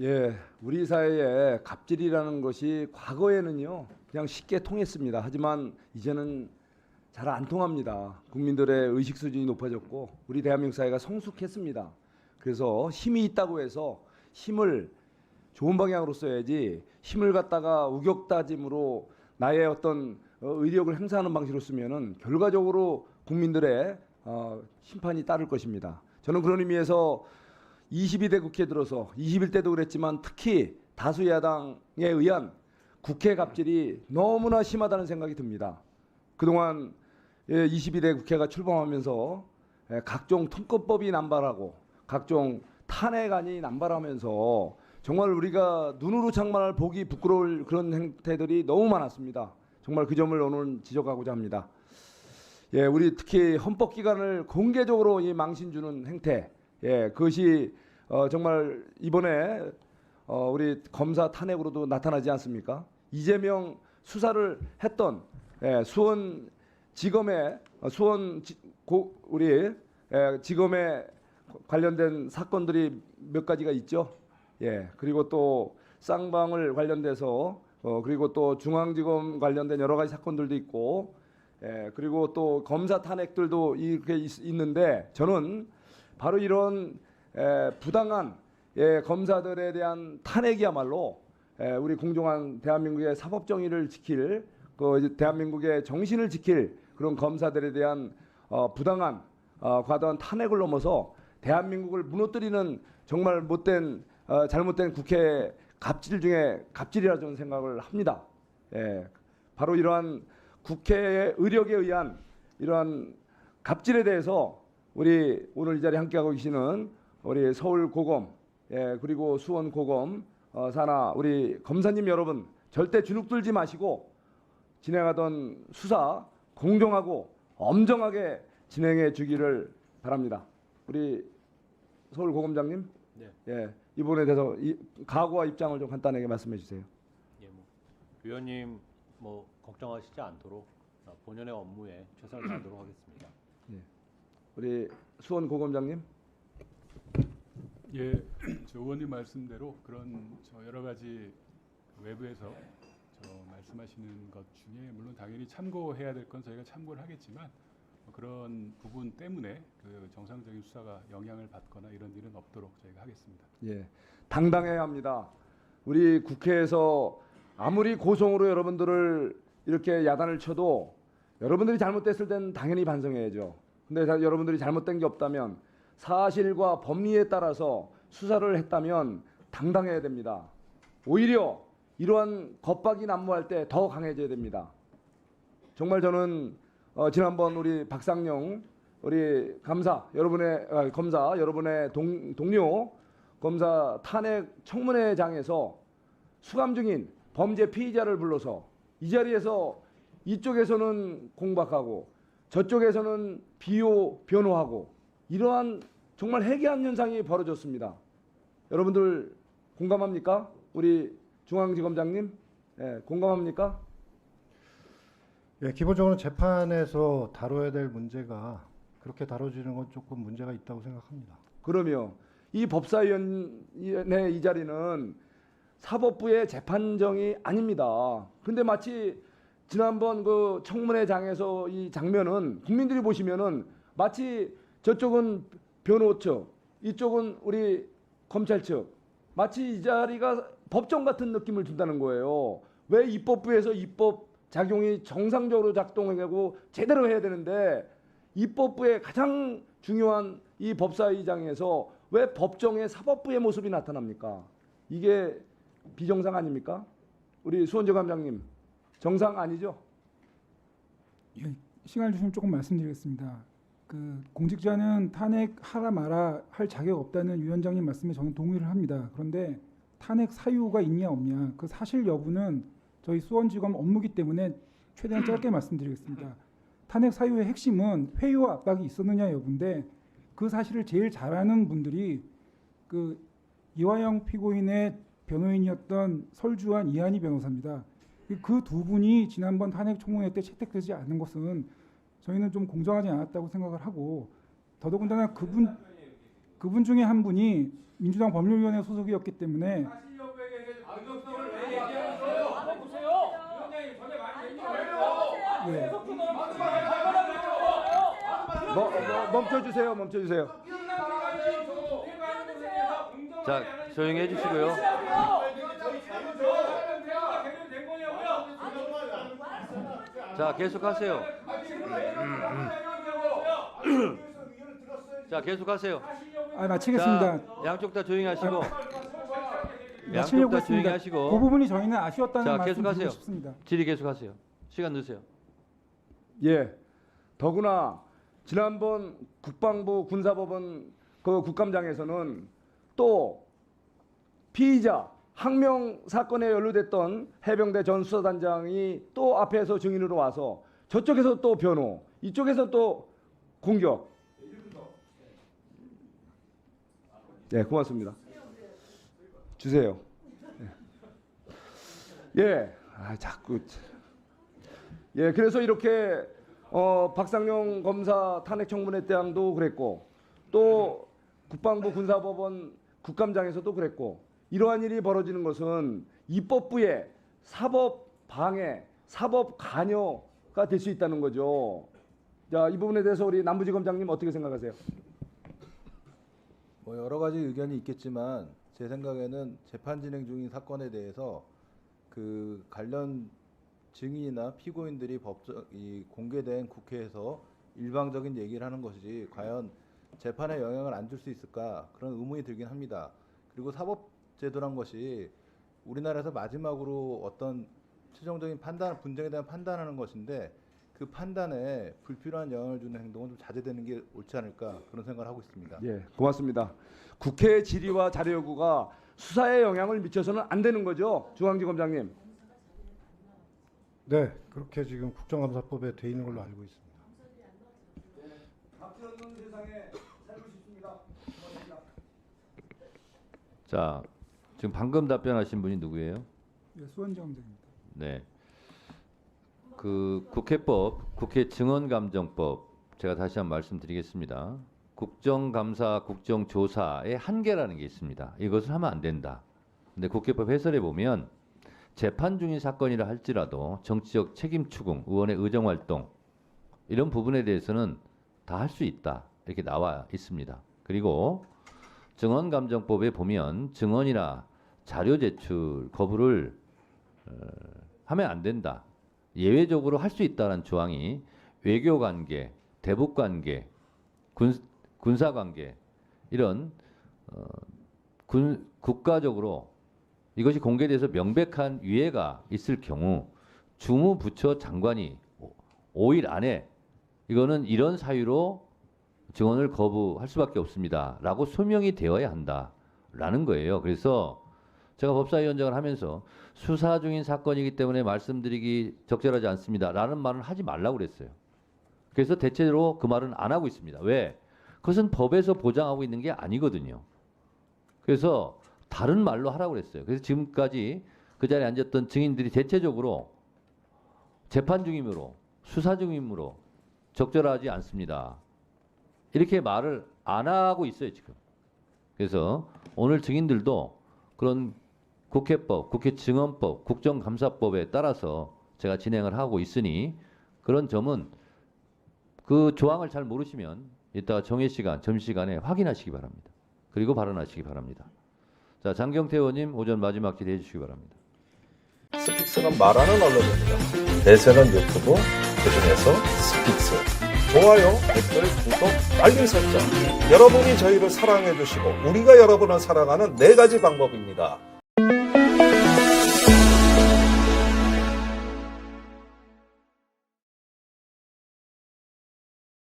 예, 우리 사회에 갑질이라는 것이 과거에는요, 그냥 쉽게 통했습니다. 하지만 이제는 잘 안 통합니다. 국민들의 의식 수준이 높아졌고, 우리 대한민국 사회가 성숙했습니다. 그래서 힘이 있다고 해서 힘을 좋은 방향으로 써야지, 힘을 갖다가 우격다짐으로 나의 어떤 의력을 행사하는 방식으로 쓰면은 결과적으로 국민들의 심판이 따를 것입니다. 저는 그런 의미에서 22대 국회 들어서 21대도 그랬지만 특히 다수 야당에 의한 국회 갑질이 너무나 심하다는 생각이 듭니다. 그동안 22대 국회가 출범하면서 각종 특검법이 남발하고 각종 탄핵안이 남발하면서 정말 우리가 눈으로 장만할 보기 부끄러울 그런 행태들이 너무 많았습니다. 정말 그 점을 오늘 지적하고자 합니다. 예, 우리 특히 헌법기관을 공개적으로 이 망신 주는 행태, 그것이 정말 이번에 우리 검사 탄핵으로도 나타나지 않습니까? 이재명 수사를 했던 수원지검의 우리 지검에 관련된 사건들이 몇 가지가 있죠. 예, 그리고 또 쌍방울 관련돼서 그리고 또 중앙지검 관련된 여러 가지 사건들도 있고, 그리고 또 검사 탄핵들도 이렇게 있는데 저는 바로 이런 부당한 검사들에 대한 탄핵이야말로 우리 공정한 대한민국의 사법 정의를 지킬 그 대한민국의 정신을 지킬 그런 검사들에 대한 부당한 과도한 탄핵을 넘어서 대한민국을 무너뜨리는 정말 못된 잘못된 국회 갑질 중에 갑질이라 저는 생각을 합니다. 바로 이러한 국회의 의력에 의한 이러한 갑질에 대해서 우리 오늘 이 자리에 함께하고 계시는 우리 서울 고검 그리고 수원 고검 산하 우리 검사님 여러분 절대 주눅 들지 마시고 진행하던 수사 공정하고 엄정하게 진행해 주기를 바랍니다. 우리 서울 고검장님, 네. 이 부분에 대해서 각오와 입장을 좀 간단하게 말씀해 주세요. 예, 위원님 걱정하시지 않도록 본연의 업무에 최선을 다하도록 하겠습니다. 예. 우리 수원 고검장님. 예, 저 의원님 말씀대로 그런 여러 가지 외부에서 말씀하시는 것 중에 물론 당연히 참고해야 될 건 저희가 참고를 하겠지만 그런 부분 때문에 그 정상적인 수사가 영향을 받거나 이런 일은 없도록 저희가 하겠습니다. 예, 당당해야 합니다. 우리 국회에서 아무리 고성으로 여러분들을 이렇게 야단을 쳐도 여러분들이 잘못됐을 때는 당연히 반성해야죠. 근데 여러분들이 잘못된 게 없다면 사실과 법리에 따라서 수사를 했다면 당당해야 됩니다. 오히려 이러한 겁박이 난무할 때 더 강해져야 됩니다. 정말 저는 지난번 우리 박상영 우리 검사 여러분의 동료 검사 탄핵 청문회장에서 수감 중인 범죄 피의자를 불러서 이 자리에서 이쪽에서는 공박하고 저쪽에서는 변호하고 이러한 정말 해괴한 현상이 벌어졌습니다. 여러분들 공감합니까? 우리 중앙지검장님, 공감합니까? 예, 기본적으로 재판에서 다뤄야 될 문제가 그렇게 다뤄지는 건 조금 문제가 있다고 생각합니다. 그러면 이 법사위원회 이 자리는 사법부의 재판정이 아닙니다. 근데 마치 지난번 그 청문회장에서 이 장면은 국민들이 보시면은 마치 저쪽은 변호 측, 이쪽은 우리 검찰 측, 마치 이 자리가 법정 같은 느낌을 준다는 거예요. 왜 입법부에서 입법 작용이 정상적으로 작동하고 제대로 해야 되는데 입법부의 가장 중요한 이 법사위장에서 왜 법정의 사법부의 모습이 나타납니까? 이게 비정상 아닙니까? 우리 수원재 감장님, 정상 아니죠? 예, 시간을 주시면 조금 말씀드리겠습니다. 그 공직자는 탄핵하라 마라 할 자격 없다는 위원장님 말씀에 저는 동의를 합니다. 그런데 탄핵 사유가 있냐 없냐 그 사실 여부는 저희 수원지검 업무기 때문에 최대한 짧게 말씀드리겠습니다. 탄핵 사유의 핵심은 회유와 압박이 있었느냐 여부인데 그 사실을 제일 잘 아는 분들이 그 이화영 피고인의 변호인이었던 설주환 이한희 변호사입니다. 그 두 분이 지난번 탄핵 청문회 때 채택되지 않은 것은 저희는 좀 공정하지 않았다고 생각을 하고 더더군다나 그분 중에 한 분이 민주당 법률위원회 소속이었기 때문에 예. 멈춰주세요. 자, 조용히 해주시고요. 자, 계속하세요. 자, 계속하세요. 마치겠습니다. 자, 양쪽 다 조용히 하시고. 양쪽 마치려고 다 조용히 했습니다. 하시고. 그 부분이 저희는 아쉬웠다는 자, 말씀 계속하세요. 드리고 싶습니다. 질의 계속하세요. 시간 넣으세요. 예. 더구나 지난번 국방부 군사법원 그 국감장에서는 또 피의자 항명 사건에 연루됐던 해병대 전 수사단장이 또 앞에서 증인으로 와서 저쪽에서 또 변호, 이쪽에서 또 공격. 네, 고맙습니다. 주세요. 예, 자꾸. 예, 그래서 이렇게 박상용 검사 탄핵 청문회 때도 그랬고, 또 국방부 군사법원 국감장에서도 그랬고, 이러한 일이 벌어지는 것은 입법부의 사법 방해, 사법 관여가 될 수 있다는 거죠. 자, 이 부분에 대해서 우리 남부지검장님 어떻게 생각하세요? 뭐 여러 가지 의견이 있겠지만 제 생각에는 재판 진행 중인 사건에 대해서 그 관련 증인이나 피고인들이 이 공개된 국회에서 일방적인 얘기를 하는 것이 과연 재판에 영향을 안 줄 수 있을까 그런 의문이 들긴 합니다. 그리고 사법제도란 것이 우리나라에서 마지막으로 어떤 최종적인 판단, 분쟁에 대한 판단하는 것인데 그 판단에 불필요한 영향을 주는 행동은 좀 자제되는 게 옳지 않을까 그런 생각을 하고 있습니다. 예, 고맙습니다. 국회 질의와 자료 요구가 수사에 영향을 미쳐서는 안 되는 거죠, 중앙지검장님? 네, 그렇게 지금 국정감사법에 돼 있는 걸로 알고 있습니다. 자, 지금 방금 답변하신 분이 누구예요? 예, 수원지검장입니다. 네. 그 국회법, 국회 증언감정법 제가 다시 한번 말씀드리겠습니다. 국정감사, 국정조사의 한계라는 게 있습니다. 이것을 하면 안 된다. 근데 국회법 해설에 보면 재판 중인 사건이라 할지라도 정치적 책임 추궁, 의원의 의정 활동 이런 부분에 대해서는 다 할 수 있다. 이렇게 나와 있습니다. 그리고 증언감정법에 보면 증언이나 자료 제출 거부를 하면 안 된다. 예외적으로 할 수 있다는 조항이 외교관계, 대북관계, 군사관계 이런 국가적으로 이것이 공개돼서 명백한 위해가 있을 경우 주무부처 장관이 5일 안에 이거는 이런 사유로 증언을 거부할 수밖에 없습니다. 라고 소명이 되어야 한다라는 거예요. 그래서 제가 법사위원장을 하면서 수사 중인 사건이기 때문에 말씀드리기 적절하지 않습니다. 라는 말은 하지 말라고 그랬어요. 그래서 대체로 그 말은 안 하고 있습니다. 왜? 그것은 법에서 보장하고 있는 게 아니거든요. 그래서 다른 말로 하라고 그랬어요. 그래서 지금까지 그 자리에 앉았던 증인들이 대체적으로 재판 중이므로 수사 중이므로 적절하지 않습니다. 이렇게 말을 안 하고 있어요, 지금. 그래서 오늘 증인들도 그런 국회법, 국회증언법, 국정감사법에 따라서 제가 진행을 하고 있으니 그런 점은 그 조항을 잘 모르시면 이따 정회시간, 점심시간에 확인하시기 바랍니다. 그리고 발언하시기 바랍니다. 자, 장경태 의원님 오전 마지막 질의해 주시기 바랍니다. 스픽스는 말하는 언론입니다. 대세는 유튜브, 그중에서 스픽스. 좋아요, 댓글, 구독, 알림 설정. 여러분이 저희를 사랑해 주시고 우리가 여러분을 사랑하는 4가지 방법입니다.